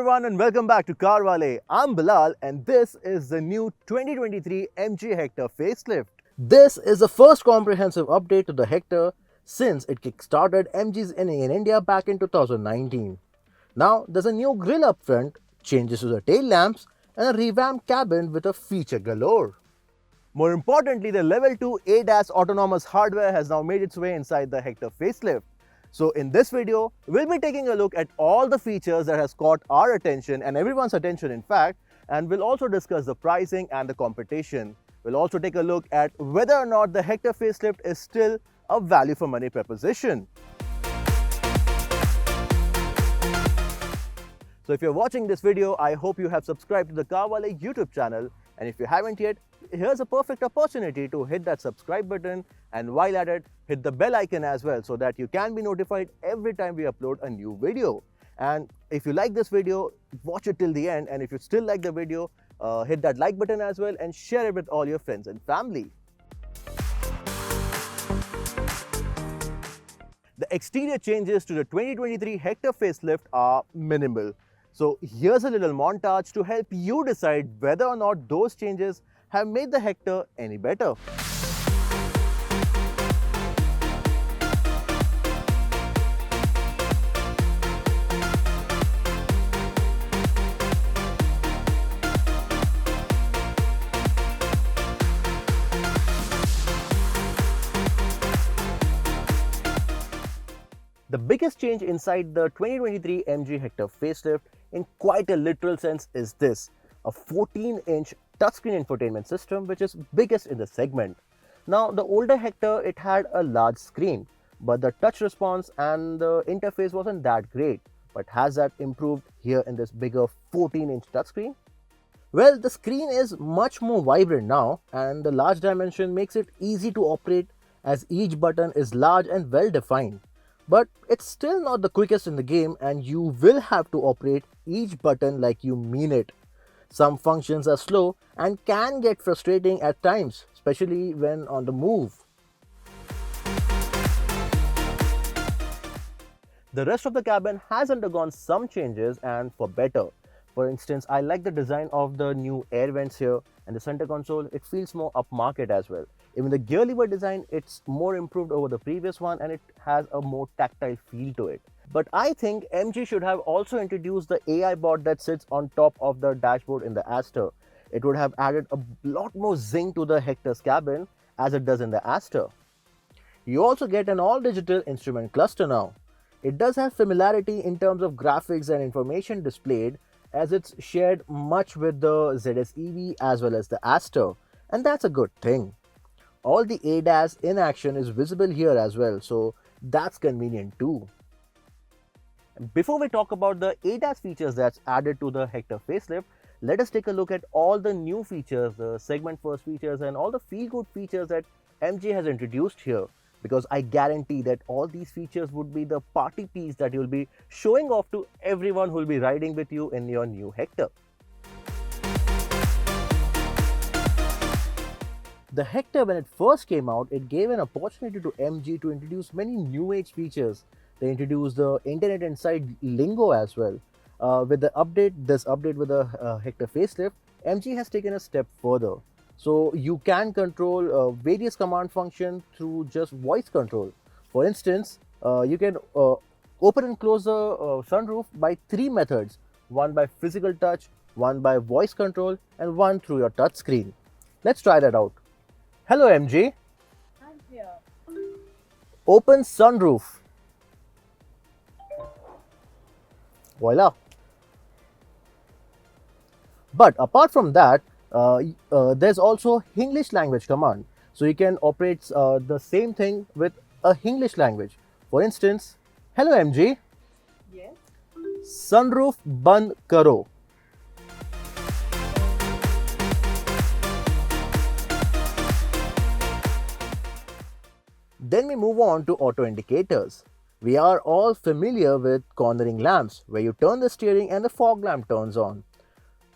everyone and welcome back to CarWale. I'm Bilal and this is the new 2023 MG Hector facelift. This is the first comprehensive update to the Hector since it kickstarted MG's inning in India back in 2019. Now there's a new grille up front, changes to the tail lamps and a revamped cabin with a feature galore. More importantly, the Level 2 ADAS autonomous hardware has now made its way inside the Hector facelift. So in this video, we'll be taking a look at all the features that has caught our attention and everyone's attention in fact, and we'll also discuss the pricing and the competition. We'll also take a look at whether or not the Hector facelift is still a value for money proposition. So if you're watching this video, I hope you have subscribed to the CarWale YouTube channel, and if you haven't yet, here's a perfect opportunity to hit that subscribe button and while at it, hit the bell icon as well so that you can be notified every time we upload a new video. And if you like this video, watch it till the end, and if you still like the video, hit that like button as well and share it with all your friends and family. The exterior changes to the 2023 Hector facelift are minimal. So here's a little montage to help you decide whether or not those changes have made the Hector any better. The biggest change inside the 2023 MG Hector facelift in quite a literal sense is this, a 14-inch touchscreen infotainment system which is biggest in the segment. Now the older Hector, it had a large screen, but the touch response and the interface wasn't that great. But has that improved here in this bigger 14-inch touchscreen? Well, the screen is much more vibrant now, and the large dimension makes it easy to operate as each button is large and well defined. But it's still not the quickest in the game, and you will have to operate each button like you mean it. Some functions are slow and can get frustrating at times, especially when on the move. The rest of the cabin has undergone some changes and for better. For instance, I like the design of the new air vents here, and the center console, it feels more upmarket as well. Even the gear lever design, it's more improved over the previous one and it has a more tactile feel to it. But I think MG should have also introduced the AI bot that sits on top of the dashboard in the Astor. It would have added a lot more zing to the Hector's cabin as it does in the Astor. You also get an all-digital instrument cluster now. It does have similarity in terms of graphics and information displayed, as it's shared much with the ZS EV as well as the Astor, and that's a good thing. All the ADAS in action is visible here as well, so that's convenient too. Before we talk about the ADAS features that's added to the Hector facelift, let us take a look at all the new features, the segment first features and all the feel-good features that MG has introduced here, because I guarantee that all these features would be the party piece that you'll be showing off to everyone who will be riding with you in your new Hector. The Hector, when it first came out, it gave an opportunity to MG to introduce many new age features. They introduced the Internet Inside lingo as well. With the update, this update with the Hector facelift, MG has taken a step further. So you can control various command functions through just voice control. For instance, you can open and close the sunroof by 3 methods. One by physical touch, one by voice control, and one through your touch screen. Let's try that out. Hello MG. I'm here. Open sunroof. Voila. But apart from that, there's also Hinglish language command. So you can operate the same thing with a Hinglish language. For instance, hello MG. Yes. Sunroof band karo. Then we move on to auto indicators. We are all familiar with cornering lamps, where you turn the steering and the fog lamp turns on.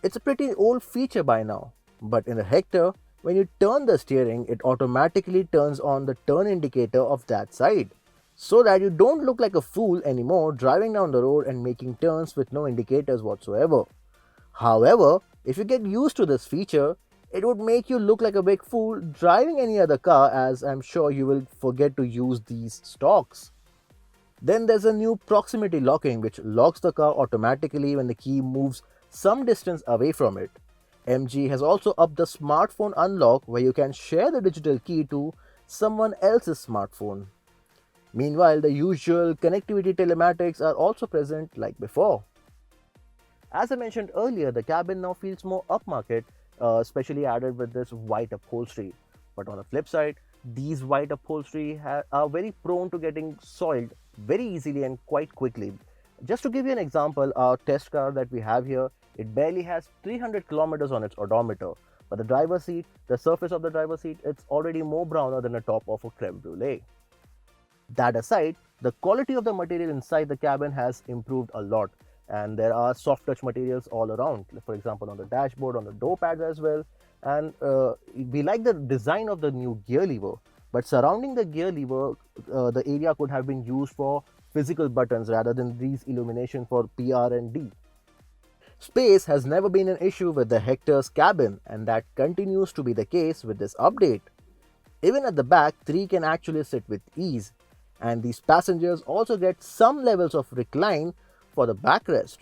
It's a pretty old feature by now, but in the Hector, when you turn the steering, it automatically turns on the turn indicator of that side. so that you don't look like a fool anymore driving down the road and making turns with no indicators whatsoever. However, if you get used to this feature, it would make you look like a big fool driving any other car, as I'm sure you will forget to use these stalks. Then there's a new proximity locking which locks the car automatically when the key moves some distance away from it. MG has also upped the smartphone unlock where you can share the digital key to someone else's smartphone. Meanwhile, the usual connectivity telematics are also present like before. As I mentioned earlier, the cabin now feels more upmarket, especially added with this white upholstery. But on the flip side, these white upholstery are very prone to getting soiled very easily and quite quickly. Just to give you an example, our test car that we have here, it barely has 300 kilometers on its odometer. But the driver's seat, the surface of the driver's seat, it's already more browner than the top of a creme brulee. That aside, the quality of the material inside the cabin has improved a lot, and there are soft touch materials all around, for example on the dashboard, on the door pads as well. And we like the design of the new gear lever, but surrounding the gear lever, the area could have been used for physical buttons rather than these illumination for PR and D. Space has never been an issue with the Hector's cabin, and that continues to be the case with this update. Even at the back, 3 can actually sit with ease, and these passengers also get some levels of recline for the backrest.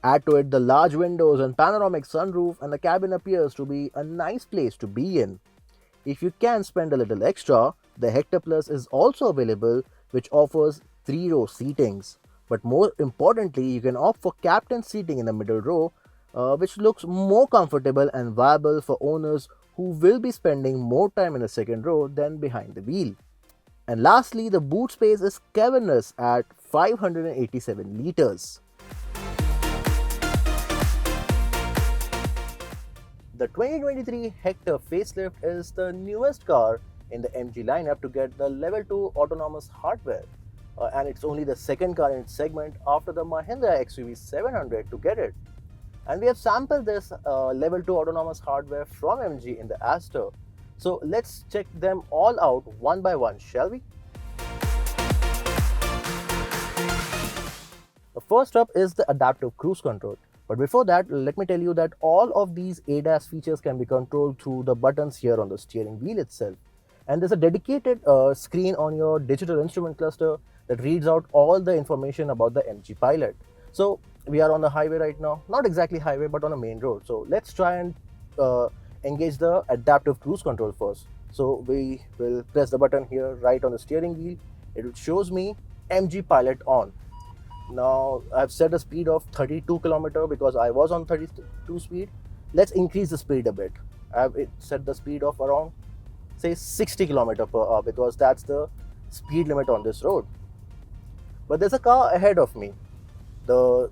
Add to it the large windows and panoramic sunroof, and the cabin appears to be a nice place to be in. If you can spend a little extra, the Hector Plus is also available, which offers 3-row seatings. But more importantly, you can opt for captain seating in the middle row, which looks more comfortable and viable for owners who will be spending more time in the second row than behind the wheel. And lastly, the boot space is cavernous at 587 liters. The 2023 Hector Facelift is the newest car in the MG lineup to get the Level 2 autonomous hardware. And it's only the second car in its segment after the Mahindra XUV 700 to get it. And we have sampled this Level 2 autonomous hardware from MG in the Astor. So let's check them all out one by one, shall we? The first up is the adaptive cruise control. But before that, let me tell you that all of these ADAS features can be controlled through the buttons here on the steering wheel itself. And there's a dedicated screen on your digital instrument cluster that reads out all the information about the MG Pilot. So we are on the highway right now, not exactly highway, but on a main road. So let's try and engage the adaptive cruise control first. So we will press the button here right on the steering wheel. It shows me MG Pilot on. Now I've set a speed of 32 km because I was on 32 speed. Let's increase the speed a bit. I've set the speed of around say 60 km per hour because that's the speed limit on this road. But there's a car ahead of me. The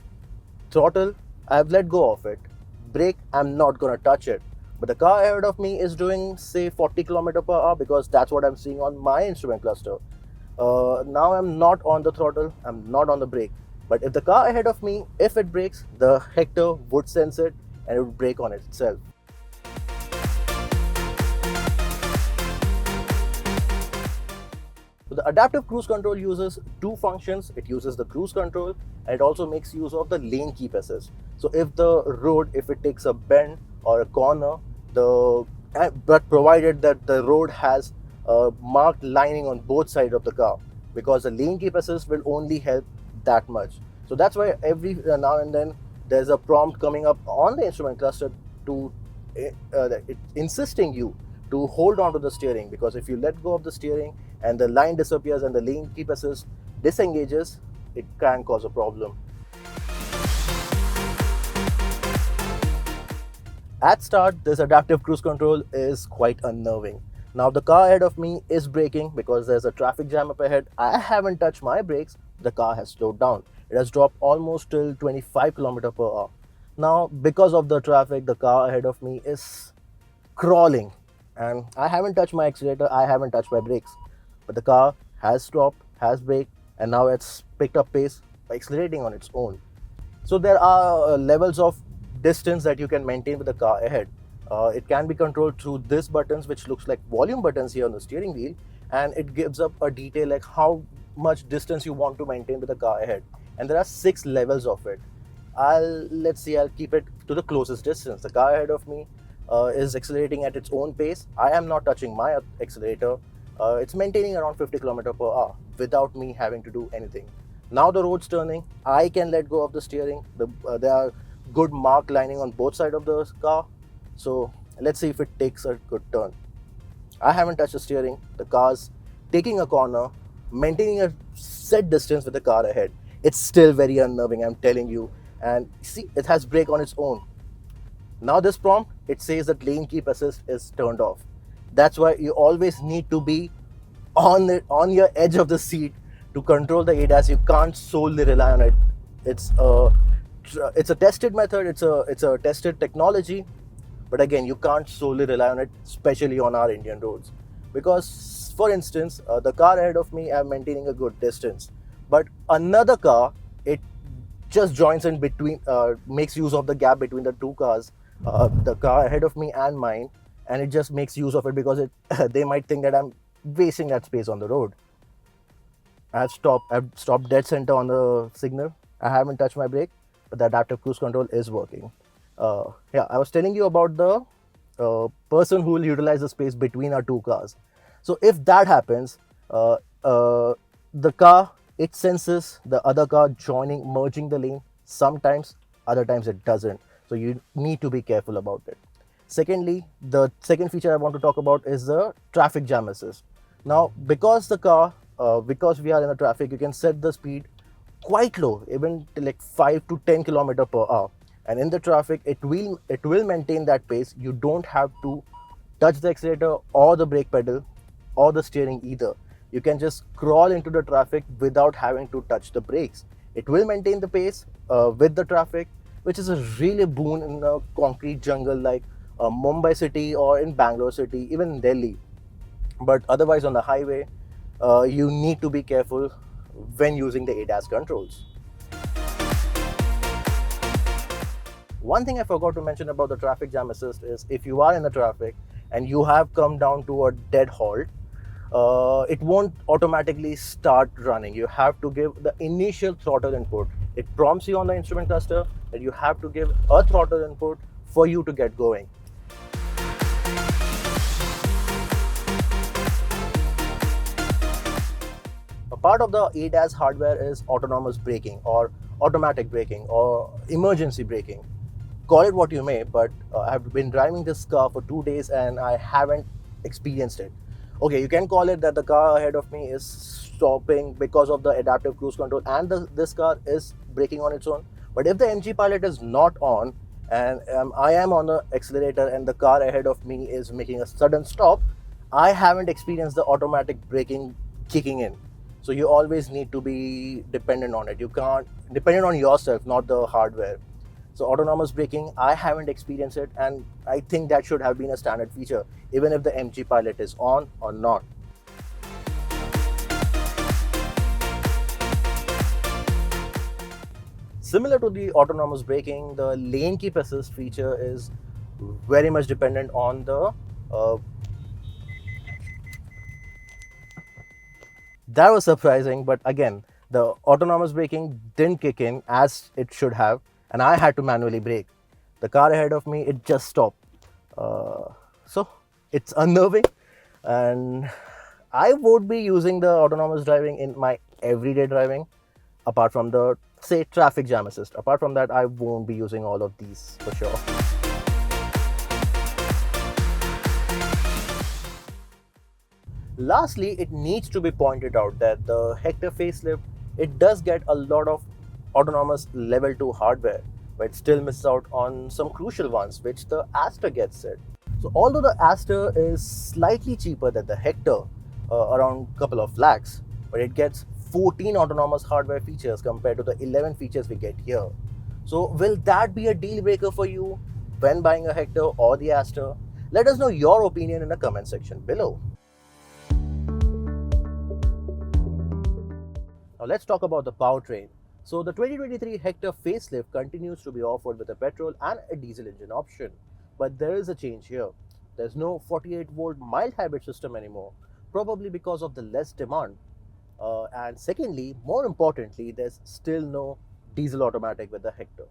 throttle, I've let go of it. Brake, I'm not gonna touch it. But the car ahead of me is doing say 40 km per hour because that's what I'm seeing on my instrument cluster. Now I'm not on the throttle, I'm not on the brake. But if the car ahead of me, if it brakes, the Hector would sense it and it would brake on itself. So the adaptive cruise control uses two functions. It uses the cruise control and it also makes use of the lane keep assist. So if the road, if it takes a bend or a corner, but provided that the road has a marked lining on both sides of the car, because the lane keep assist will only help that much. So that's why every now and then there's a prompt coming up on the instrument cluster to insisting you to hold on to the steering, because if you let go of the steering and the line disappears and the lane keep assist disengages, it can cause a problem. At start, this adaptive cruise control is quite unnerving. Now the car ahead of me is braking because there's a traffic jam up ahead. I haven't touched my brakes. The car has slowed down. It has dropped almost till 25 km per hour. Now because of the traffic, the car ahead of me is crawling and I haven't touched my accelerator, I haven't touched my brakes. But the car has stopped, has braked, and now it's picked up pace by accelerating on its own. So there are levels of distance that you can maintain with the car ahead. It can be controlled through these buttons, which looks like volume buttons here on the steering wheel, and it gives up a detail like how much distance you want to maintain with the car ahead, and there are 6 levels of it. I'll keep it to the closest distance. The car ahead of me is accelerating at its own pace. I am not touching my accelerator. It's maintaining around 50 km per hour without me having to do anything. Now the road's turning. I can let go of the steering. There are good mark lining on both sides of the car. So let's see if it takes a good turn. I haven't touched the steering. The car's taking a corner, maintaining a set distance with the car ahead. It's still very unnerving, I'm telling you. And see, it has brake on its own. Now this prompt, it says that lane keep assist is turned off. That's why you always need to be on your edge of the seat to control the ADAS. You can't solely rely on it. It's a tested method. It's a tested technology. But again, you can't solely rely on it, especially on our Indian roads. Because, for instance, the car ahead of me, I'm maintaining a good distance. But another car, it just joins in between, makes use of the gap between the two cars, the car ahead of me and mine, and it just makes use of it because they might think that I'm wasting that space on the road. I've stopped dead center on the signal. I haven't touched my brake, but the adaptive cruise control is working. Yeah, I was telling you about the person who will utilize the space between our two cars. So if that happens, the car, it senses the other car merging the lane. Sometimes, other times it doesn't. So you need to be careful about it. Secondly, the second feature I want to talk about is the traffic jam assist. Now, because because we are in the traffic, you can set the speed quite low, even to like 5 to 10 km per hour. And in the traffic, it will maintain that pace. You don't have to touch the accelerator or the brake pedal or the steering either. You can just crawl into the traffic without having to touch the brakes. It will maintain the pace with the traffic, which is a really boon in a concrete jungle like Mumbai city or in Bangalore city, even in Delhi. But otherwise on the highway, you need to be careful when using the ADAS controls. One thing I forgot to mention about the traffic jam assist is if you are in the traffic and you have come down to a dead halt, it won't automatically start running. You have to give the initial throttle input. It prompts you on the instrument cluster that you have to give a throttle input for you to get going. A part of the ADAS hardware is autonomous braking or automatic braking or emergency braking. Call it what you may, but I've been driving this car for 2 days and I haven't experienced it. Okay, you can call it that the car ahead of me is stopping because of the adaptive cruise control and this car is braking on its own. But if the MG Pilot is not on and I am on the accelerator and the car ahead of me is making a sudden stop, I haven't experienced the automatic braking kicking in. So you always need to be dependent on it. You can't, dependent on yourself, not the hardware. So autonomous braking, I haven't experienced it, and I think that should have been a standard feature, even if the MG Pilot is on or not. Similar to the autonomous braking, the lane keep assist feature is very much dependent on the that was surprising, but again, the autonomous braking didn't kick in as it should have, and I had to manually brake. The car ahead of me, it just stopped. So it's unnerving, and I would be using the autonomous driving in my everyday driving, apart from the, say, traffic jam assist. Apart from that, I won't be using all of these for sure. Lastly, it needs to be pointed out that the Hector facelift, it does get a lot of autonomous level 2 hardware, but it still misses out on some crucial ones, which the Astor gets it. So although the Astor is slightly cheaper than the Hector, around a couple of lakhs, but it gets 14 autonomous hardware features compared to the 11 features we get here. So will that be a deal breaker for you when buying a Hector or the Astor? Let us know your opinion in the comment section below. Now let's talk about the powertrain. So the 2023 Hector facelift continues to be offered with a petrol and a diesel engine option. But there is a change here. There's no 48-volt mild hybrid system anymore, probably because of the less demand. And secondly, more importantly, there's still no diesel automatic with the Hector.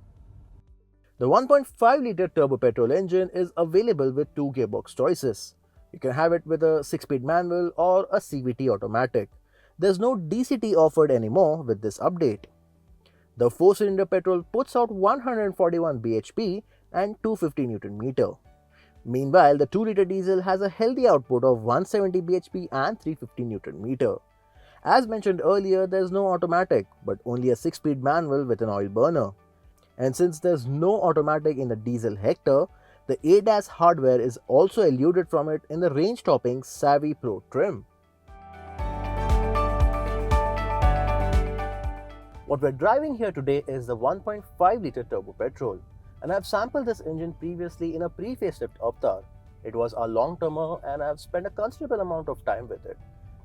The 1.5-litre turbo petrol engine is available with two gearbox choices. You can have it with a 6-speed manual or a CVT automatic. There's no DCT offered anymore with this update. The 4-cylinder petrol puts out 141 bhp and 250 Nm. Meanwhile, the 2-litre diesel has a healthy output of 170 bhp and 350 Nm. As mentioned earlier, there's no automatic, but only a 6-speed manual with an oil burner. And since there's no automatic in the diesel Hector, the ADAS hardware is also eluded from it in the range-topping Savvy Pro trim. What we're driving here today is the 1.5-litre turbo petrol, and I've sampled this engine previously in a pre-facelift Avatar. It was a long-termer and I've spent a considerable amount of time with it.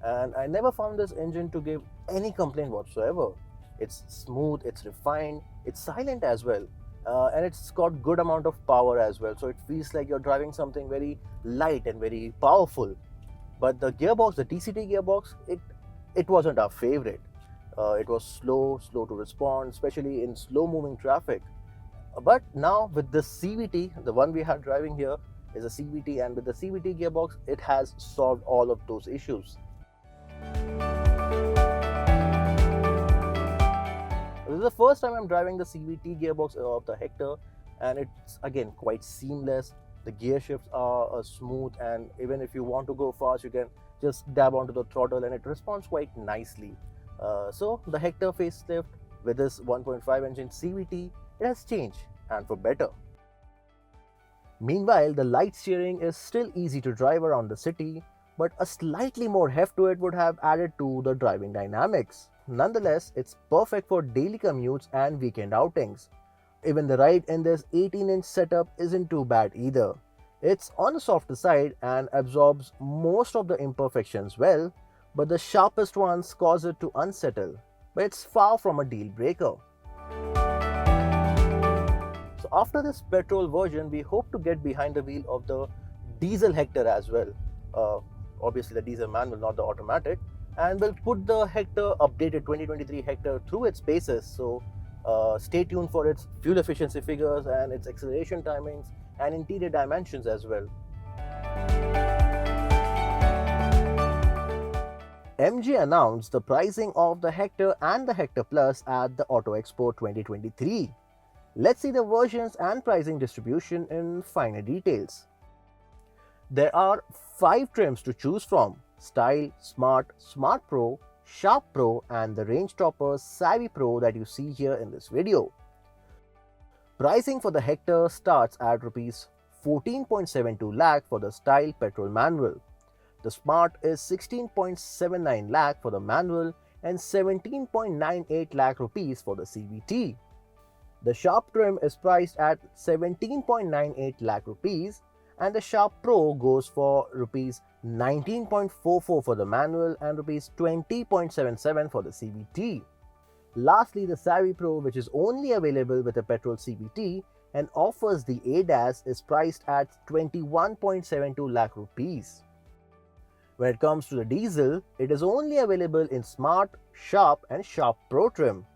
And I never found this engine to give any complaint whatsoever. It's smooth, it's refined, it's silent as well, and it's got good amount of power as well, so it feels like you're driving something very light and very powerful. But the gearbox, the DCT gearbox, it wasn't our favorite. It was slow to respond, especially in slow moving traffic. But now with the CVT, the one we are driving here is a CVT, and with the CVT gearbox, it has solved all of those issues. This is the first time I'm driving the CVT gearbox of the Hector, and it's again quite seamless. The gear shifts are smooth, and even if you want to go fast, you can just dab onto the throttle and it responds quite nicely. So the Hector facelift with this 1.5 engine CVT, it has changed, and for better. Meanwhile, the light steering is still easy to drive around the city, but a slightly more heft to it would have added to the driving dynamics. Nonetheless, it's perfect for daily commutes and weekend outings. Even the ride in this 18-inch setup isn't too bad either. It's on the softer side and absorbs most of the imperfections well, but the sharpest ones cause it to unsettle. But it's far from a deal breaker. So after this petrol version, we hope to get behind the wheel of the diesel Hector as well. Obviously the diesel manual, not the automatic. And we'll put the Hector updated 2023 Hector through its paces. So stay tuned for its fuel efficiency figures and its acceleration timings and interior dimensions as well. MG announced the pricing of the Hector and the Hector Plus at the Auto Expo 2023. Let's see the versions and pricing distribution in finer details. There are 5 trims to choose from: Style, Smart, Smart Pro, Sharp Pro, and the range topper Savvy Pro that you see here in this video. Pricing for the Hector starts at Rs 14.72 lakh for the Style petrol manual. The Smart is 16.79 lakh for the manual and 17.98 lakh rupees for the CVT. The Sharp trim is priced at 17.98 lakh rupees, and the Sharp Pro goes for Rs 19.44 for the manual and Rs 20.77 for the CVT. Lastly, the Savvy Pro, which is only available with a Petrol CVT and offers the ADAS, is priced at 21.72 lakh rupees. When it comes to the diesel, it is only available in Smart, Sharp and Sharp Pro trim.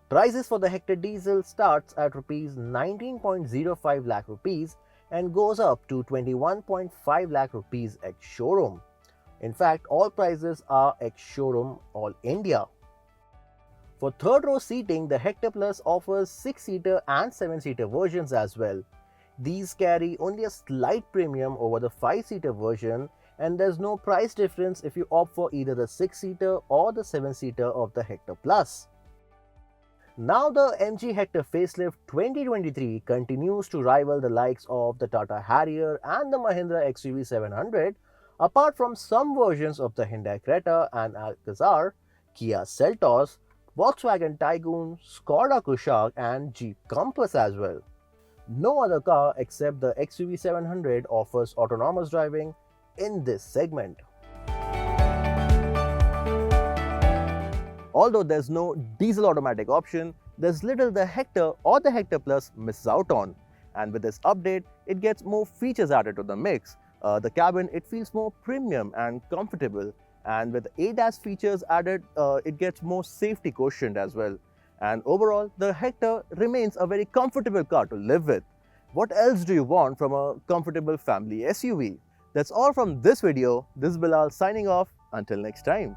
Prices for the Hector diesel starts at Rs 19.05 lakh rupees and goes up to 21.5 lakh rupees ex-showroom. In fact, all prices are ex-showroom all India. For third row seating, the Hector Plus offers 6-seater and 7-seater versions as well. These carry only a slight premium over the 5-seater version, and there's no price difference if you opt for either the 6-seater or the 7-seater of the Hector Plus. Now the MG Hector Facelift 2023 continues to rival the likes of the Tata Harrier and the Mahindra XUV 700, apart from some versions of the Hyundai Creta and Alcazar, Kia Seltos, Volkswagen Tiguan, Skoda Kushaq and Jeep Compass as well. No other car except the XUV 700 offers autonomous driving in this segment. Although there's no diesel automatic option, there's little the Hector or the Hector Plus misses out on. And with this update, it gets more features added to the mix. The cabin, it feels more premium and comfortable. And with ADAS features added, it gets more safety quotient as well. And overall, the Hector remains a very comfortable car to live with. What else do you want from a comfortable family SUV? That's all from this video. This is Bilal signing off. Until next time.